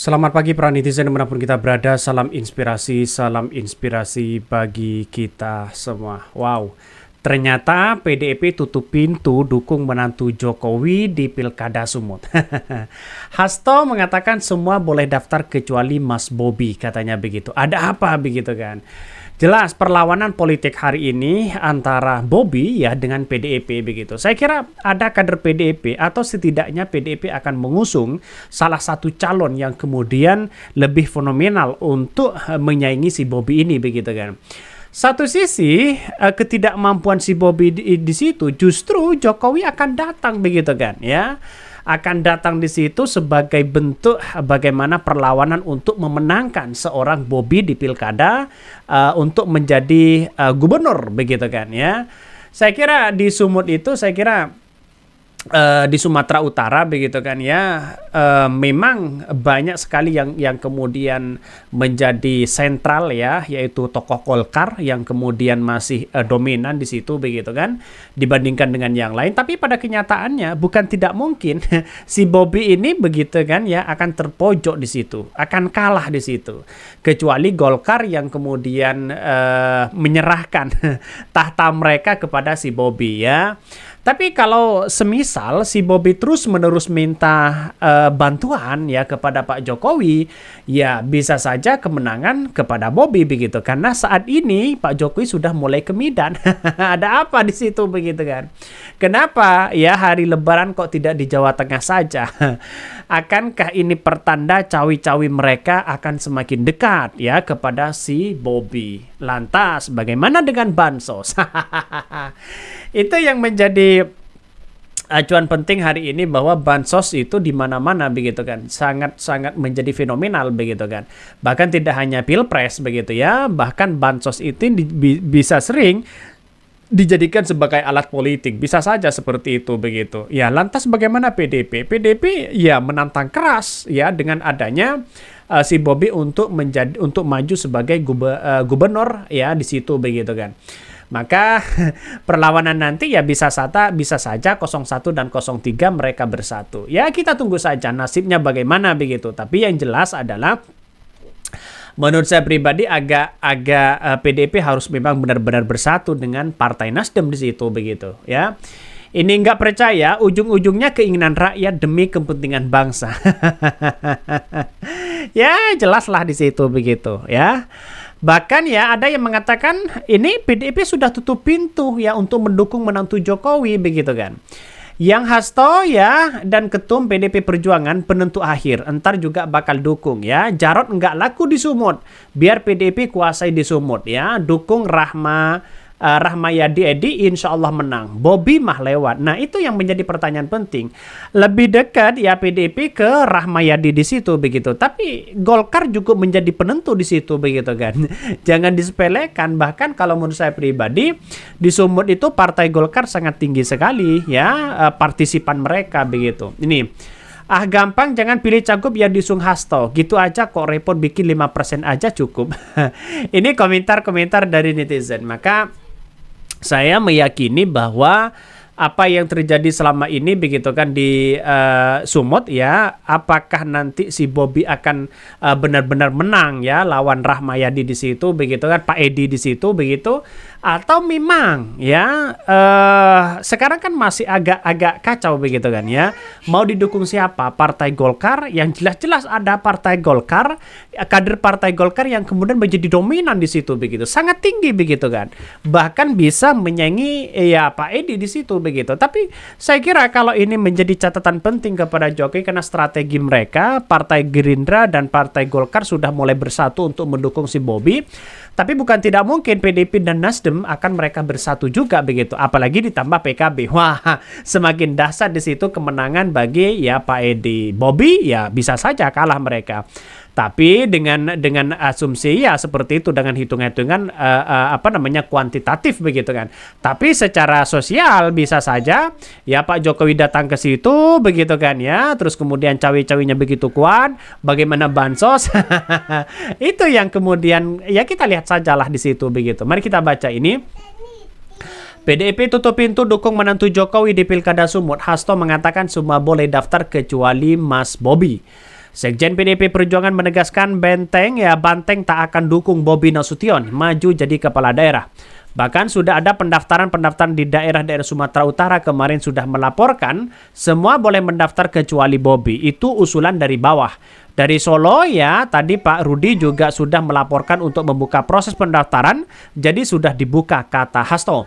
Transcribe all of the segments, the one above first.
Selamat pagi para netizen dimanapun kita berada, salam inspirasi bagi kita semua. Wow, ternyata PDIP tutup pintu dukung menantu Jokowi di Pilkada Sumut. Hasto mengatakan semua boleh daftar kecuali Mas Bobi, katanya begitu. Ada apa begitu kan? Jelas perlawanan politik hari ini antara Bobi ya dengan PDIP begitu. Saya kira ada kader PDIP atau setidaknya PDIP akan mengusung salah satu calon yang kemudian lebih fenomenal untuk menyaingi si Bobi ini begitu kan. Satu sisi ketidakmampuan si Bobi di situ justru Jokowi akan datang begitu kan ya. Akan datang di situ sebagai bentuk bagaimana perlawanan untuk memenangkan seorang Bobi di pilkada untuk menjadi gubernur begitu kan ya. Saya kira di Sumut itu di Sumatera Utara begitu kan ya, memang banyak sekali yang kemudian menjadi sentral ya, yaitu tokoh Golkar yang kemudian masih dominan di situ begitu kan dibandingkan dengan yang lain. Tapi pada kenyataannya bukan tidak mungkin si Bobi ini begitu kan ya akan terpojok di situ, akan kalah di situ, kecuali Golkar yang kemudian menyerahkan tahta mereka kepada si Bobi ya. Tapi kalau semisal si Bobi terus-menerus minta bantuan ya kepada Pak Jokowi, ya bisa saja kemenangan kepada Bobi begitu. Karena saat ini Pak Jokowi sudah mulai ke Medan. Ada apa di situ begitu kan? Kenapa ya hari Lebaran kok tidak di Jawa Tengah saja? Akankah ini pertanda cawi-cawi mereka akan semakin dekat ya kepada si Bobi? Lantas bagaimana dengan bansos? Itu yang menjadi acuan penting hari ini, bahwa bansos itu di mana-mana begitu kan, sangat-sangat menjadi fenomenal begitu kan. Bahkan tidak hanya pilpres begitu ya, bahkan bansos itu bisa sering dijadikan sebagai alat politik, bisa saja seperti itu begitu. Ya, lantas bagaimana PDIP? PDIP ya menantang keras ya dengan adanya si Bobi untuk maju sebagai gubernur ya di situ begitu kan. Maka perlawanan nanti ya bisa saja 01 dan 03 mereka bersatu. Ya kita tunggu saja nasibnya bagaimana begitu. Tapi yang jelas adalah menurut saya pribadi agak PDIP harus memang benar-benar bersatu dengan Partai Nasdem di situ begitu ya. Ini nggak percaya, ujung-ujungnya keinginan rakyat demi kepentingan bangsa. Ya jelaslah di situ begitu ya. Bahkan ya ada yang mengatakan ini PDIP sudah tutup pintu ya untuk mendukung menantu Jokowi begitu kan. Yang Hasto ya dan ketum PDIP Perjuangan penentu akhir entar juga bakal dukung ya. Jarod nggak laku di Sumut, biar PDIP kuasai di Sumut ya. Dukung Rahmayadi Edi insya Allah menang. Bobi mah lewat. Nah itu yang menjadi pertanyaan penting. Lebih dekat ya PDIP ke Rahmayadi di situ begitu. Tapi Golkar juga menjadi penentu di situ begitu kan. Jangan disepelekan. Bahkan kalau menurut saya pribadi di Sumut itu Partai Golkar sangat tinggi sekali ya partisipan mereka begitu. Ini gampang, jangan pilih cagup yang diusung Hasto. Gitu aja kok repot, bikin 5% aja cukup. Ini komentar-komentar dari netizen. Maka saya meyakini bahwa apa yang terjadi selama ini begitu kan di Sumut ya, apakah nanti si Bobi akan benar-benar menang ya lawan Rahmayadi di situ begitu kan, Pak Edi di situ begitu, atau memang ya sekarang kan masih agak kacau begitu kan ya, mau didukung siapa? Partai Golkar yang jelas-jelas ada Partai Golkar, kader Partai Golkar yang kemudian menjadi dominan di situ begitu, sangat tinggi begitu kan, bahkan bisa menyaingi ya Pak Edi di situ begitu. Tapi saya kira kalau ini menjadi catatan penting kepada Jokowi karena strategi mereka, Partai Gerindra dan Partai Golkar sudah mulai bersatu untuk mendukung si Bobi. Tapi bukan tidak mungkin PDIP dan Nasdem akan mereka bersatu juga begitu. Apalagi ditambah PKB. Wah, semakin dahsyat di situ kemenangan bagi ya Pak Edi. Bobi ya bisa saja kalah mereka. Tapi dengan asumsi ya seperti itu, dengan hitung-hitungan kuantitatif begitu kan. Tapi secara sosial bisa saja ya Pak Jokowi datang ke situ begitu kan ya. Terus kemudian cawe-cawenya begitu kuat, bagaimana bansos. Itu yang kemudian ya kita lihat sajalah di situ begitu. Mari kita baca ini. PDIP tutup pintu dukung menantu Jokowi di Pilkada Sumut. Hasto mengatakan semua boleh daftar kecuali Mas Bobi. Sekjen PDIP Perjuangan menegaskan Banteng tak akan dukung Bobi Nasution maju jadi kepala daerah. Bahkan sudah ada pendaftaran di daerah-daerah Sumatera Utara kemarin sudah melaporkan semua boleh mendaftar kecuali Bobi. Itu usulan dari bawah. Dari Solo ya, tadi Pak Rudi juga sudah melaporkan untuk membuka proses pendaftaran, jadi sudah dibuka, kata Hasto.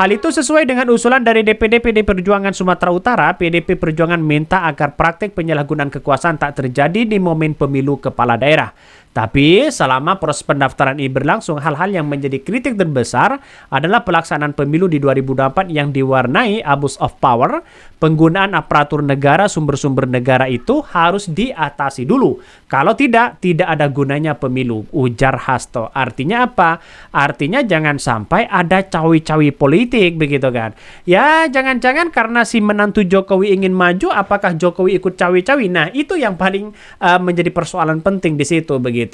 Hal itu sesuai dengan usulan dari DPD PDI Perjuangan Sumatera Utara. PDIP Perjuangan minta agar praktik penyalahgunaan kekuasaan tak terjadi di momen pemilu kepala daerah. Tapi selama proses pendaftaran ini berlangsung, hal-hal yang menjadi kritik terbesar adalah pelaksanaan pemilu di 2024 yang diwarnai abuse of power. Penggunaan aparatur negara, sumber-sumber negara itu harus diatasi dulu. Kalau tidak ada gunanya pemilu, ujar Hasto. Artinya apa? Artinya jangan sampai ada cawi-cawi politik, begitu kan. Ya, jangan-jangan karena si menantu Jokowi ingin maju, apakah Jokowi ikut cawi-cawi? Nah, itu yang paling menjadi persoalan penting di situ, begitu.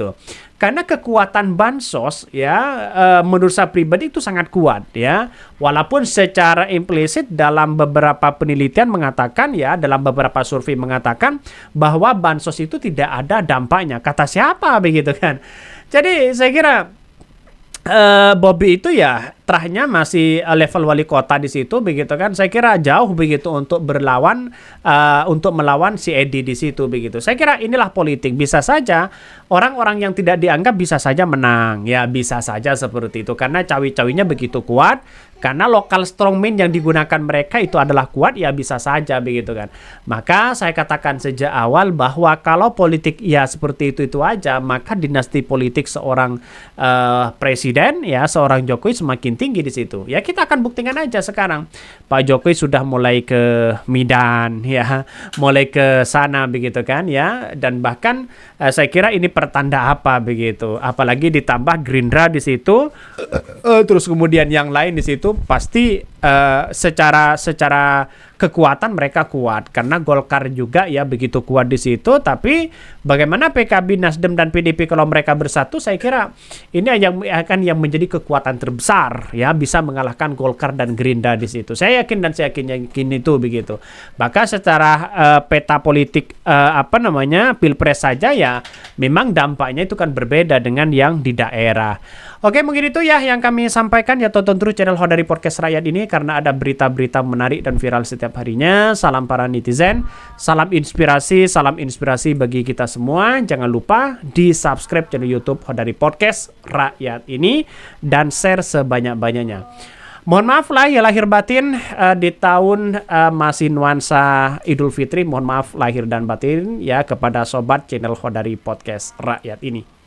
Karena kekuatan bansos ya menurut saya pribadi itu sangat kuat ya, walaupun secara implisit dalam beberapa penelitian mengatakan ya, dalam beberapa survei mengatakan bahwa bansos itu tidak ada dampaknya. Kata siapa begitu kan? Jadi saya kira Bobi itu ya terahnya masih level wali kota di situ begitu kan. Saya kira jauh begitu untuk untuk melawan si Edi di situ begitu. Saya kira inilah politik, bisa saja orang-orang yang tidak dianggap bisa saja menang. Ya bisa saja seperti itu karena cawi-cawinya begitu kuat. Karena lokal strongman yang digunakan mereka itu adalah kuat, ya bisa saja begitu kan. Maka saya katakan sejak awal bahwa kalau politik ya seperti itu aja, maka dinasti politik seorang presiden ya, seorang Jokowi semakin tinggi di situ. Ya kita akan buktikan aja sekarang. Pak Jokowi sudah mulai ke Medan ya, mulai ke sana begitu kan ya, dan bahkan saya kira ini pertanda apa begitu. Apalagi ditambah Gerindra di situ, terus kemudian yang lain di situ pasti secara kekuatan mereka kuat karena Golkar juga ya begitu kuat di situ. Tapi bagaimana PKB, Nasdem dan PDIP kalau mereka bersatu, saya kira ini yang menjadi kekuatan terbesar ya, bisa mengalahkan Golkar dan Gerindra di situ. Saya yakin dan saya yakin itu begitu. Maka secara peta politik Pilpres saja ya memang dampaknya itu kan berbeda dengan yang di daerah. Oke, mungkin itu ya yang kami sampaikan ya. Tonton terus channel Hodari Podcast Rakyat ini karena ada berita-berita menarik dan viral setiap harinya. Salam para netizen, salam inspirasi bagi kita semua. Jangan lupa di subscribe channel YouTube Hodari Podcast Rakyat ini dan share sebanyak-banyaknya. Mohon maaf lah ya lahir batin di tahun masih nuansa Idul Fitri. Mohon maaf lahir dan batin ya kepada sobat channel Hodari Podcast Rakyat ini.